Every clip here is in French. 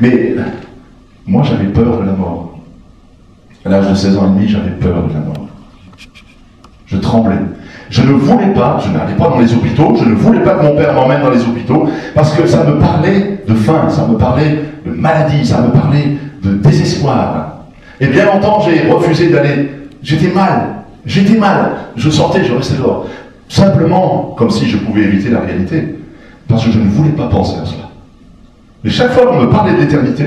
Mais moi, j'avais peur de la mort. À l'âge de 16 ans et demi, j'avais peur de la mort. Je tremblais. Je ne voulais pas, je n'allais pas dans les hôpitaux, je ne voulais pas que mon père m'emmène dans les hôpitaux, parce que ça me parlait de faim, ça me parlait de maladie, ça me parlait de désespoir. Et bien longtemps, j'ai refusé d'aller. J'étais mal. Je sortais, je restais dehors. Simplement, comme si je pouvais éviter la réalité, parce que je ne voulais pas penser à cela. Mais chaque fois qu'on me parlait de l'éternité,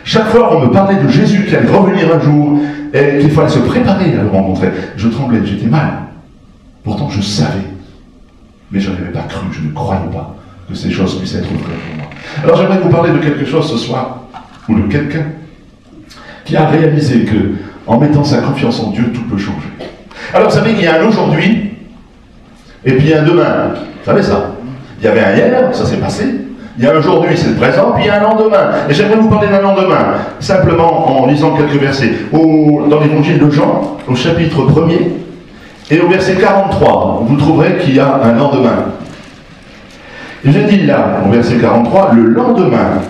chaque fois qu'on me parlait de Jésus qui allait revenir un jour, et qu'il fallait se préparer à le rencontrer, je tremblais, j'étais mal. Pourtant, je savais. Mais je n'avais pas cru, je ne croyais pas que ces choses puissent être vraies pour moi. Alors j'aimerais vous parler de quelque chose ce soir, ou de quelqu'un qui a réalisé que, en mettant sa confiance en Dieu, tout peut changer. Alors vous savez qu'il y a un aujourd'hui, et puis il y a un demain. Vous savez ça? Il y avait un hier, ça s'est passé. Il y a un aujourd'hui, c'est le présent, puis il y a un lendemain. Et j'aimerais vous parler d'un lendemain, simplement en lisant quelques versets. Dans l'évangile de Jean, au chapitre 1er, et au verset 43, vous trouverez qu'il y a un lendemain. Et je dis là, au verset 43, le lendemain,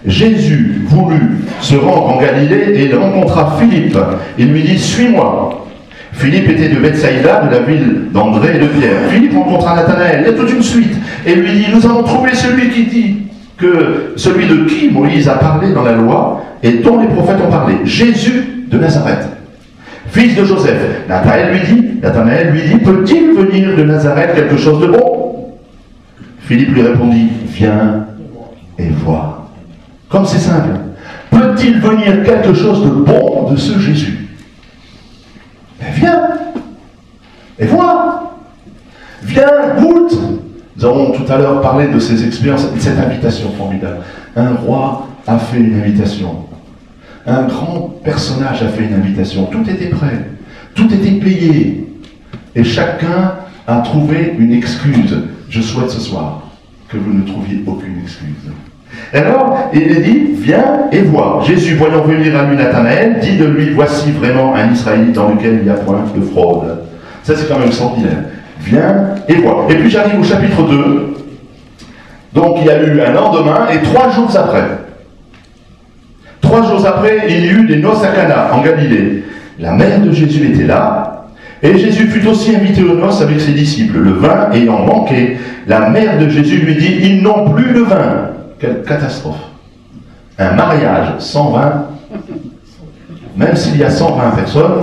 Jésus voulut se rendre en Galilée et il rencontra Philippe. Il lui dit, suis-moi. Philippe était de Bethsaïda, de la ville d'André et de Pierre. Philippe rencontra Nathanaël, il y a toute une suite, et lui dit, nous avons trouvé celui qui dit que celui de qui Moïse a parlé dans la loi et dont les prophètes ont parlé, Jésus de Nazareth, fils de Joseph. Nathanaël lui dit, peut-il venir de Nazareth quelque chose de bon? Philippe lui répondit, viens et vois. Comme c'est simple. Peut-il venir quelque chose de bon de ce Jésus? Mais viens et vois. Viens, goûte. Nous avons tout à l'heure parlé de ces expériences, de cette invitation formidable. Un roi a fait une invitation. Un grand personnage a fait une invitation. Tout était prêt. Tout était payé. Et chacun a trouvé une excuse. Je souhaite ce soir que vous ne trouviez aucune excuse. Alors, il est dit, viens et vois. Jésus, voyant venir à lui Nathanaël, dit de lui, voici vraiment un Israélite dans lequel il n'y a point de fraude. Ça, c'est quand même extraordinaire. Viens et vois. Et puis j'arrive au chapitre 2. Donc, il y a eu un lendemain et 3 jours après. 3 jours après, il y eut des noces à Cana, en Galilée. La mère de Jésus était là, et Jésus fut aussi invité aux noces avec ses disciples. Le vin ayant manqué, la mère de Jésus lui dit, ils n'ont plus de vin. Quelle catastrophe. Un mariage sans vin, même s'il y a 120 personnes,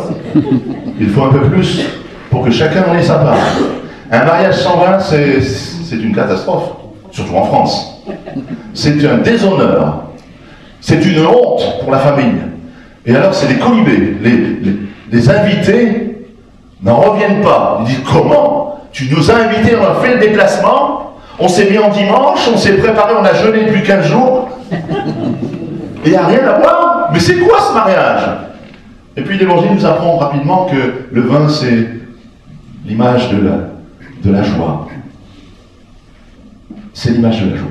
il faut un peu plus pour que chacun en ait sa part. Un mariage sans vin, c'est une catastrophe, surtout en France. C'est un déshonneur. C'est une honte pour la famille. Et alors, c'est les colibés. Les invités n'en reviennent pas. Ils disent, comment? Tu nous as invités, on a fait le déplacement, on s'est mis en dimanche, on s'est préparé, on a jeûné depuis 15 jours. Et il n'y a rien à voir. Mais c'est quoi ce mariage? Et puis l'Évangile nous apprend rapidement que le vin, c'est l'image de la joie. C'est l'image de la joie.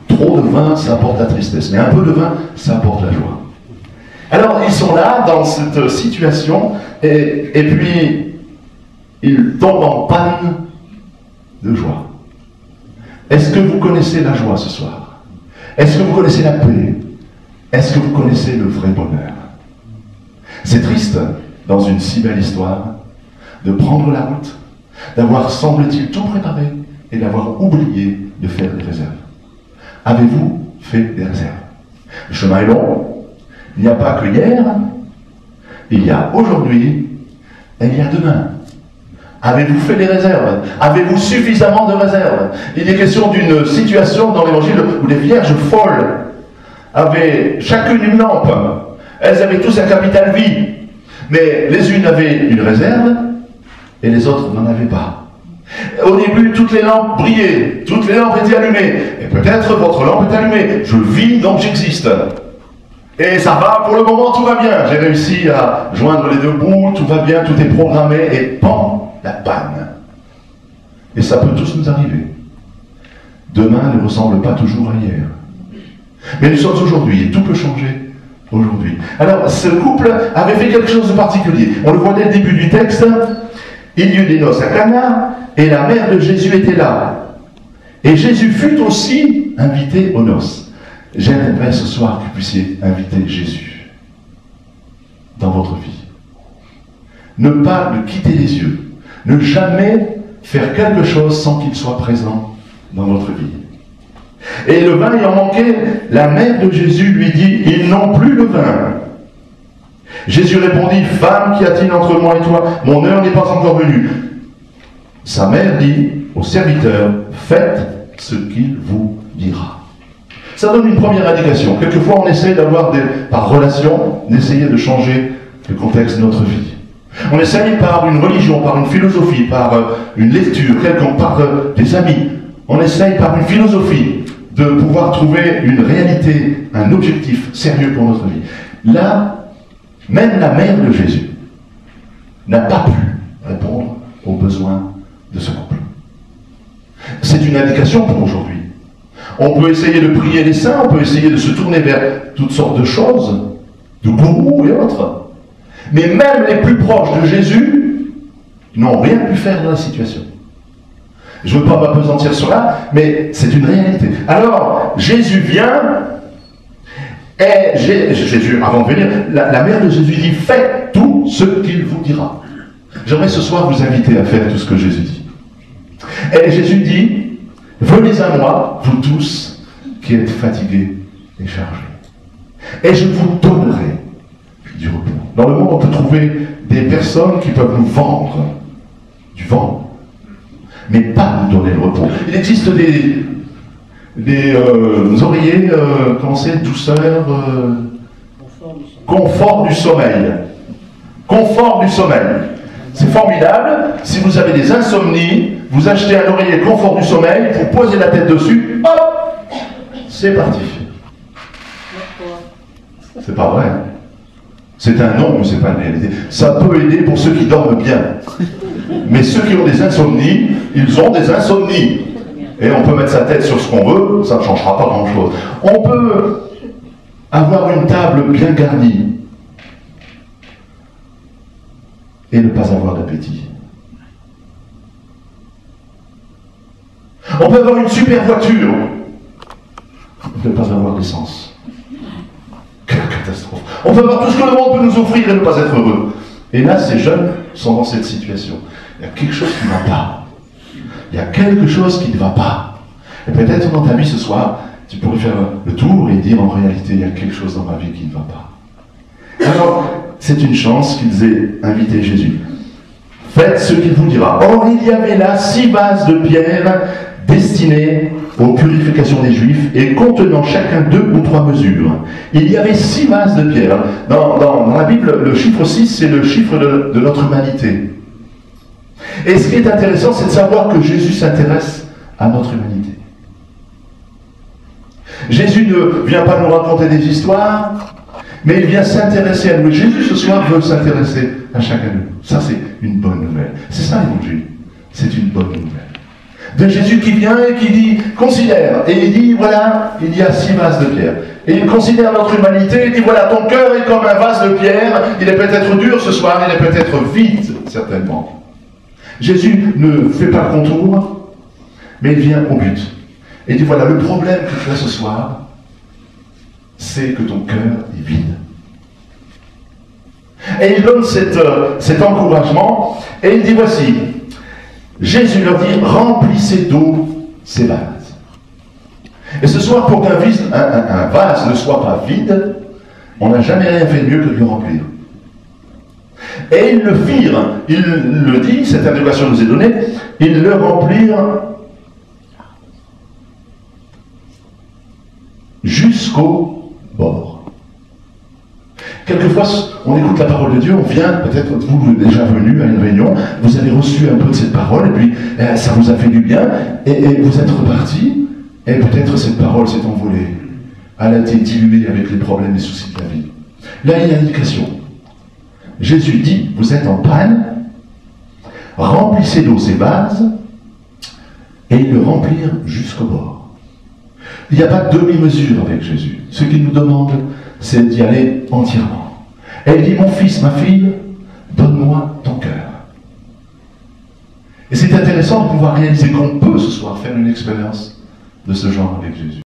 Trop de vin, ça apporte la tristesse. Mais un peu de vin, ça apporte la joie. Alors, ils sont là, dans cette situation, et puis, ils tombent en panne de joie. Est-ce que vous connaissez la joie ce soir? Est-ce que vous connaissez la paix? Est-ce que vous connaissez le vrai bonheur? C'est triste, dans une si belle histoire, de prendre la route, d'avoir, semble-t-il, tout préparé, et d'avoir oublié de faire des réserves. Avez-vous fait des réserves? Le chemin est long. Il n'y a pas que hier. Il y a aujourd'hui et il y a demain. Avez-vous fait des réserves? Avez-vous suffisamment de réserves? Il est question d'une situation dans l'Évangile où les vierges folles avaient chacune une lampe. Elles avaient tous un capital vie. Mais les unes avaient une réserve et les autres n'en avaient pas. Au début, toutes les lampes brillaient, toutes les lampes étaient allumées. Et peut-être votre lampe est allumée. Je vis, donc j'existe. Et ça va, pour le moment, tout va bien. J'ai réussi à joindre les deux bouts, tout va bien, tout est programmé, et pan, la panne. Et ça peut tous nous arriver. Demain ne ressemble pas toujours à hier. Mais nous sommes aujourd'hui, et tout peut changer aujourd'hui. Alors, ce couple avait fait quelque chose de particulier. On le voit dès le début du texte. Il y eut des noces à Cana, et la mère de Jésus était là. Et Jésus fut aussi invité aux noces. J'aimerais ce soir que vous puissiez inviter Jésus dans votre vie. Ne pas le quitter les yeux. Ne jamais faire quelque chose sans qu'il soit présent dans votre vie. Et le vin ayant manqué, la mère de Jésus lui dit, « Ils n'ont plus le vin. » Jésus répondit, « Femme, qu'y a-t-il entre moi et toi? Mon heure n'est pas encore venue. » Sa mère dit au serviteur, « Faites ce qu'il vous dira. » Ça donne une première indication. Quelquefois, on essaie d'avoir, par relation, d'essayer de changer le contexte de notre vie. On essaye par une religion, par une philosophie, par une lecture, quelconque, par des amis. On essaye par une philosophie de pouvoir trouver une réalité, un objectif sérieux pour notre vie. Là, même la mère de Jésus n'a pas pu répondre aux besoins de ce couple. C'est une indication pour aujourd'hui. On peut essayer de prier les saints, on peut essayer de se tourner vers toutes sortes de choses, de gourous et autres. Mais même les plus proches de Jésus n'ont rien pu faire dans la situation. Je ne veux pas m'appesantir sur cela, mais c'est une réalité. Alors, Jésus vient, et Jésus, avant de venir, la mère de Jésus dit, faites tout ce qu'il vous dira. J'aimerais ce soir vous inviter à faire tout ce que Jésus dit. Et Jésus dit, venez à moi, vous tous qui êtes fatigués et chargés, et je vous donnerai du repos. Dans le monde, on peut trouver des personnes qui peuvent nous vendre du vent, mais pas nous donner le repos. Il existe des oreillers, comment c'est, douceur, confort du sommeil. Confort du sommeil. C'est formidable. Si vous avez des insomnies, vous achetez un oreiller confort du sommeil, vous posez la tête dessus, hop, c'est parti. C'est pas vrai. C'est un nom, mais c'est pas une réalité. Ça peut aider pour ceux qui dorment bien. Mais ceux qui ont des insomnies, ils ont des insomnies. Et on peut mettre sa tête sur ce qu'on veut, ça ne changera pas grand-chose. On peut avoir une table bien garnie et ne pas avoir d'appétit. On peut avoir une super voiture et ne pas avoir d'essence. Quelle catastrophe. On peut avoir tout ce que le monde peut nous offrir et ne pas être heureux. Et là, ces jeunes sont dans cette situation. Il y a quelque chose qui ne va pas. Il y a quelque chose qui ne va pas. Et peut-être dans ta vie ce soir, tu pourrais faire le tour et dire en réalité, il y a quelque chose dans ma vie qui ne va pas. Alors, c'est une chance qu'ils aient invité Jésus. Faites ce qu'il vous dira. Or, il y avait là 6 vases de pierre destinés aux purifications des Juifs et contenant chacun 2 ou 3 mesures. Il y avait 6 vases de pierre. Dans la Bible, le chiffre 6, c'est le chiffre de notre humanité. Et ce qui est intéressant, c'est de savoir que Jésus s'intéresse à notre humanité. Jésus ne vient pas nous raconter des histoires, mais il vient s'intéresser à nous. Jésus, ce soir, veut s'intéresser à chacun de nous. Ça, c'est une bonne nouvelle. C'est ça, l'évangile. C'est une bonne nouvelle. De Jésus qui vient et qui dit, considère. Et il dit, voilà, il y a 6 vases de pierre. Et il considère notre humanité, il dit, voilà, ton cœur est comme un vase de pierre. Il est peut-être dur ce soir, il est peut-être vide, certainement. Jésus ne fait pas le contour, mais il vient au but. Et il dit, voilà, le problème que tu as ce soir, c'est que ton cœur est vide. Et il donne cet encouragement, et il dit, voici, Jésus leur dit, remplissez d'eau ces vases. Et ce soir, pour qu'un vase ne soit pas vide, on n'a jamais rien fait mieux que de le remplir. Et ils le firent, il le dit, cette indication nous est donnée, ils le remplirent jusqu'au bord. Quelquefois, on écoute la parole de Dieu, on vient, peut-être vous êtes déjà venu à une réunion, vous avez reçu un peu de cette parole, et puis ça vous a fait du bien, et vous êtes reparti, et peut-être cette parole s'est envolée. Elle a été diluée avec les problèmes et soucis de la vie. Là, il y a une indication. Jésus dit, vous êtes en panne, remplissez d'eau ces vases, et ils le remplirent jusqu'au bord. Il n'y a pas de demi-mesure avec Jésus. Ce qu'il nous demande, c'est d'y aller entièrement. Et il dit, mon fils, ma fille, donne-moi ton cœur. Et c'est intéressant de pouvoir réaliser qu'on peut ce soir faire une expérience de ce genre avec Jésus.